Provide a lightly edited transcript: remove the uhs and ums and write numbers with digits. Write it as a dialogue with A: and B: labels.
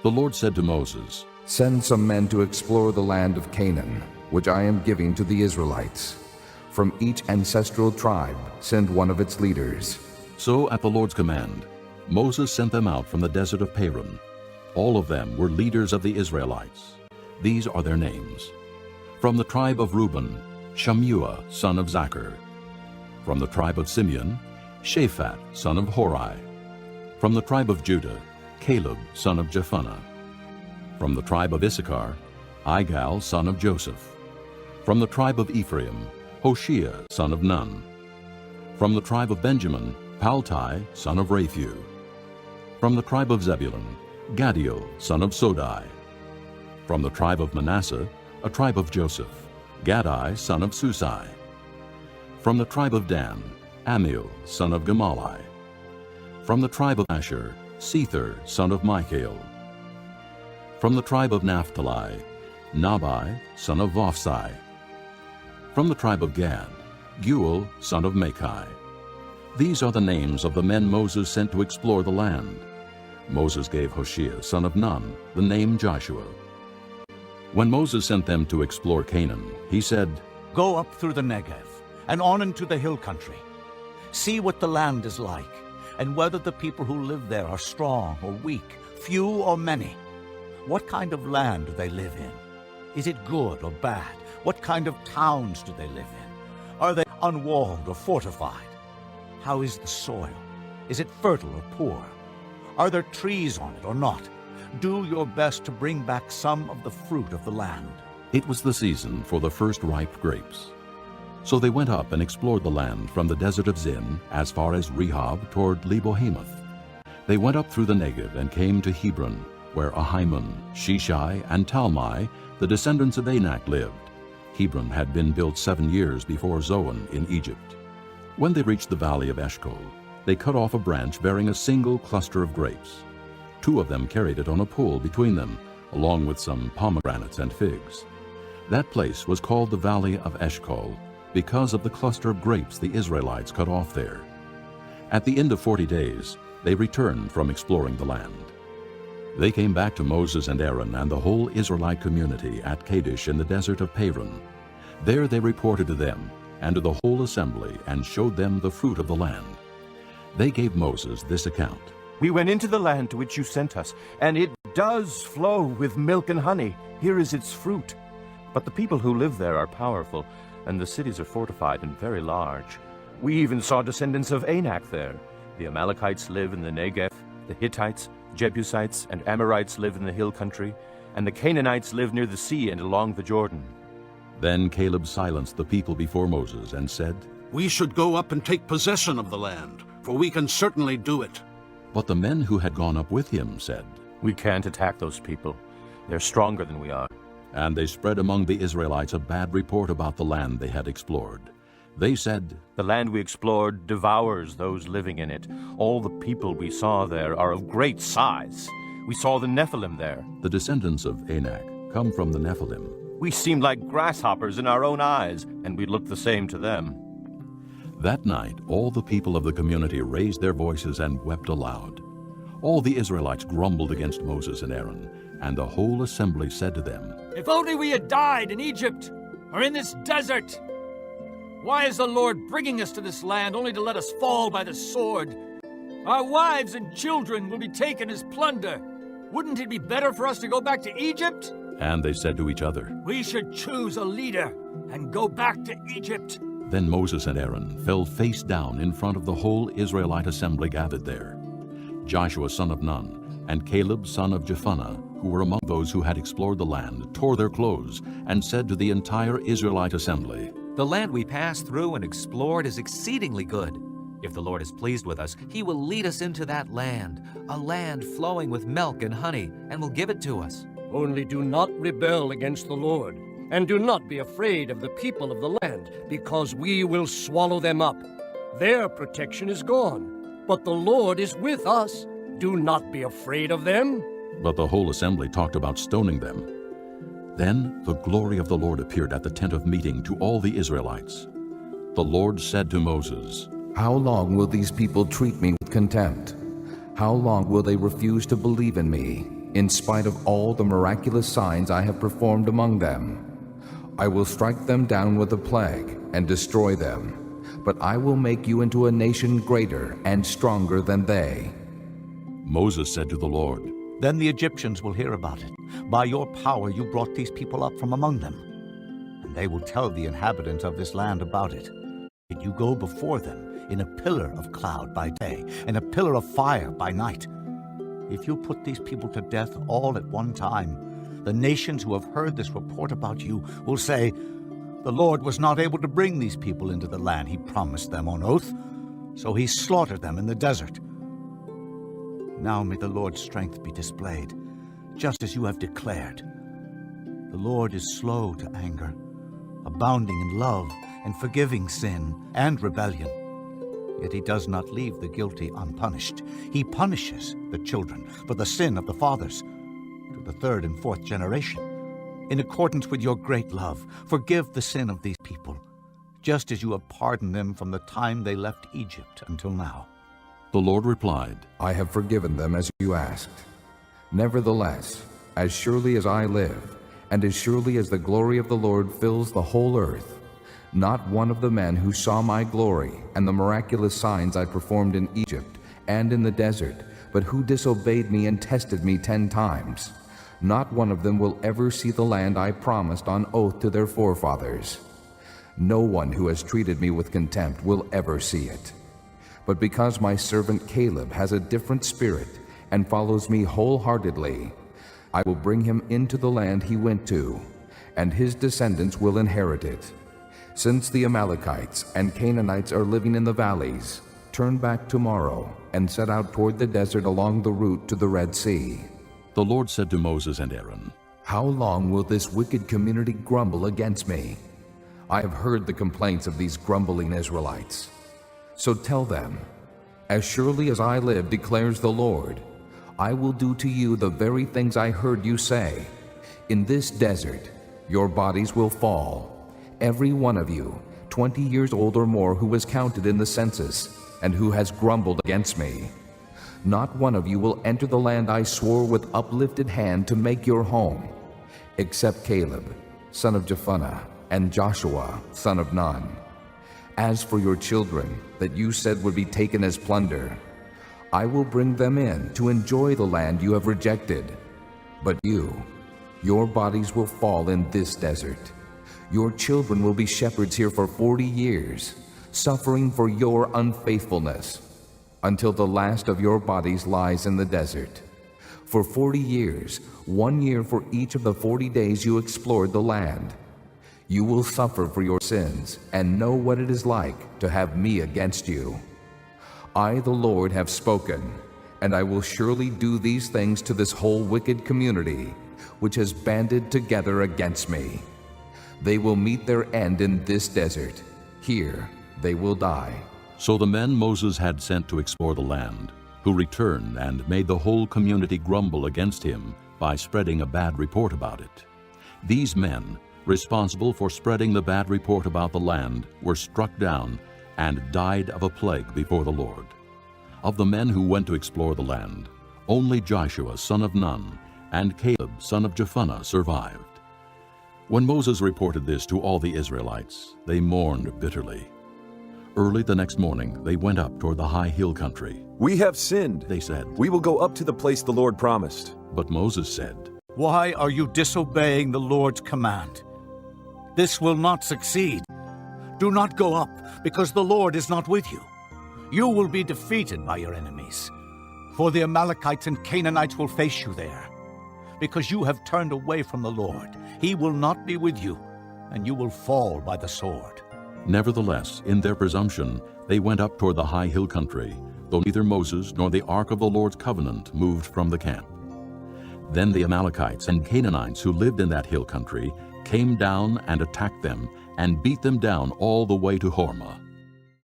A: The Lord said to Moses,
B: "Send some men to explore the land of Canaan, which I am giving to the Israelites. From each ancestral tribe, send one of its leaders."
A: So at the Lord's command, Moses sent them out from the desert of Paran. All of them were leaders of the Israelites. These are their names. From the tribe of Reuben, Shammua, son of Zachar. From the tribe of Simeon, Shaphat, son of Hori. From the tribe of Judah, Caleb, son of Jephunneh. From the tribe of Issachar, Igal, son of Joseph. From the tribe of Ephraim, Hoshea, son of Nun. From the tribe of Benjamin, Paltai, son of Raphu. From the tribe of Zebulun, Gaddiel, son of Sodai. From the tribe of Manasseh, a tribe of Joseph, Gadai, son of Susai. From the tribe of Dan, Amiel, son of Gemalli. From the tribe of Asher, Sether, son of Michael. From the tribe of Naphtali, Nabai, son of Vophsi. From the tribe of Gad, Guel, son of Machi. These are the names of the men Moses sent to explore the land. Moses gave Hoshea, son of Nun, the name Joshua. When Moses sent them to explore Canaan, he said,
C: "Go up through the Negev and on into the hill country. See what the land is like, and whether the people who live there are strong or weak, few or many. What kind of land do they live in? Is it good or bad? What kind of towns do they live in? Are they unwalled or fortified? How is the soil? Is it fertile or poor? Are there trees on it or not? Do your best to bring back some of the fruit of the land."
A: It was the season for the first ripe grapes. So they went up and explored the land from the desert of Zin as far as Rehob toward Lebo-Hamath. They went up through the Negev and came to Hebron, where Ahiman, Sheshai, and Talmai, the descendants of Anak, lived. Hebron had been built 7 years before Zoan in Egypt. When they reached the valley of Eshcol, they cut off a branch bearing a single cluster of grapes. 2 of them carried it on a pole between them, along with some pomegranates and figs. That place was called the Valley of Eshcol because of the cluster of grapes the Israelites cut off there. At the end of 40 days, they returned from exploring the land. They came back to Moses and Aaron and the whole Israelite community at Kadesh in the desert of Paran. There they reported to them and to the whole assembly and showed them the fruit of the land. They gave Moses this account.
D: "We went into the land to which you sent us, and it does flow with milk and honey. Here is its fruit. But the people who live there are powerful, and the cities are fortified and very large. We even saw descendants of Anak there. The Amalekites live in the Negev, the Hittites, Jebusites, and Amorites live in the hill country, and the Canaanites live near the sea and along the Jordan."
A: Then Caleb silenced the people before Moses and said,
E: "We should go up and take possession of the land, for we can certainly do it."
A: But the men who had gone up with him said,
D: "We can't attack those people. They're stronger than we are."
A: And they spread among the Israelites a bad report about the land they had explored. They said,
D: "The land we explored devours those living in it. All the people we saw there are of great size. We saw the Nephilim there.
A: The descendants of Anak come from the Nephilim.
D: We seemed like grasshoppers in our own eyes, and we looked the same to them."
A: That night all the people of the community raised their voices and wept aloud. All the Israelites grumbled against Moses and Aaron, and the whole assembly said to them,
F: "If only we had died in Egypt or in this desert! Why is the Lord bringing us to this land only to let us fall by the sword? Our wives and children will be taken as plunder. Wouldn't it be better for us to go back to Egypt?"
A: And they said to each other,
F: "We should choose a leader and go back to Egypt."
A: Then Moses and Aaron fell face down in front of the whole Israelite assembly gathered there. Joshua son of Nun and Caleb son of Jephunneh, who were among those who had explored the land, tore their clothes and said to the entire Israelite assembly,
G: "The land we passed through and explored is exceedingly good. If the Lord is pleased with us, he will lead us into that land, a land flowing with milk and honey, and will give it to us."
H: Only do not rebel against the Lord, and do not be afraid of the people of the land, because we will swallow them up. Their protection is gone, but the Lord is with us. Do not be afraid of them.
A: But the whole assembly talked about stoning them. Then the glory of the Lord appeared at the tent of meeting to all the Israelites. The Lord said to Moses,
B: "How long will these people treat me with contempt? How long will they refuse to believe in me, in spite of all the miraculous signs I have performed among them? I will strike them down with a plague and destroy them, but I will make you into a nation greater and stronger than they."
A: Moses said to the Lord,
C: Then the Egyptians will hear about it. By your power you brought these people up from among them, and they will tell the inhabitants of this land about it. Yet you go before them in a pillar of cloud by day and a pillar of fire by night. If you put these people to death all at one time, the nations who have heard this report about you will say, "The Lord was not able to bring these people into the land he promised them on oath, so he slaughtered them in the desert." Now may the Lord's strength be displayed, just as you have declared. The Lord is slow to anger, abounding in love and forgiving sin and rebellion. Yet he does not leave the guilty unpunished. He punishes the children for the sin of the fathers, to the third and fourth generation. In accordance with your great love, forgive the sin of these people, just as you have pardoned them from the time they left Egypt until now.
A: The Lord replied,
B: "I have forgiven them as you asked. Nevertheless, as surely as I live, and as surely as the glory of the Lord fills the whole earth, not one of the men who saw my glory and the miraculous signs I performed in Egypt and in the desert, but who disobeyed me and tested me 10 times, not one of them will ever see the land I promised on oath to their forefathers. No one who has treated me with contempt will ever see it. But because my servant Caleb has a different spirit and follows me wholeheartedly, I will bring him into the land he went to, and his descendants will inherit it. Since the Amalekites and Canaanites are living in the valleys, turn back tomorrow and set out toward the desert along the route to the Red Sea."
A: The Lord said to Moses and Aaron,
B: "How long will this wicked community grumble against me? I have heard the complaints of these grumbling Israelites. So tell them, as surely as I live, declares the Lord, I will do to you the very things I heard you say. In this desert, your bodies will fall, every one of you, 20 years old or more, who was counted in the census and who has grumbled against me. Not one of you will enter the land I swore with uplifted hand to make your home, except Caleb, son of Jephunneh, and Joshua, son of Nun. As for your children that you said would be taken as plunder, I will bring them in to enjoy the land you have rejected. But your bodies will fall in this desert. Your children will be shepherds here for 40 years, suffering for your unfaithfulness, until the last of your bodies lies in the desert. For 40 years, 1 year for each of the 40 days you explored the land. You will suffer for your sins and know what it is like to have me against you. I, the Lord, have spoken, and I will surely do these things to this whole wicked community, which has banded together against me. They will meet their end in this desert. Here they will die."
A: So the men Moses had sent to explore the land, who returned and made the whole community grumble against him by spreading a bad report about it. These men, responsible for spreading the bad report about the land, were struck down and died of a plague before the Lord. Of the men who went to explore the land, only Joshua, son of Nun, and Caleb, son of Jephunneh, survived. When Moses reported this to all the Israelites, they mourned bitterly. Early the next morning, they went up toward the high hill country.
I: "We have sinned,"
A: they said.
I: "We will go up to the place the Lord promised."
A: But Moses said,
C: Why are you disobeying the Lord's command? This will not succeed. Do not go up, because the Lord is not with you. You will be defeated by your enemies, for the Amalekites and Canaanites will face you there. Because you have turned away from the Lord, he will not be with you, and you will fall by the sword.
A: Nevertheless, in their presumption, they went up toward the high hill country, though neither Moses nor the ark of the Lord's covenant moved from the camp. Then the Amalekites and Canaanites who lived in that hill country came down and attacked them and beat them down all the way to Hormah.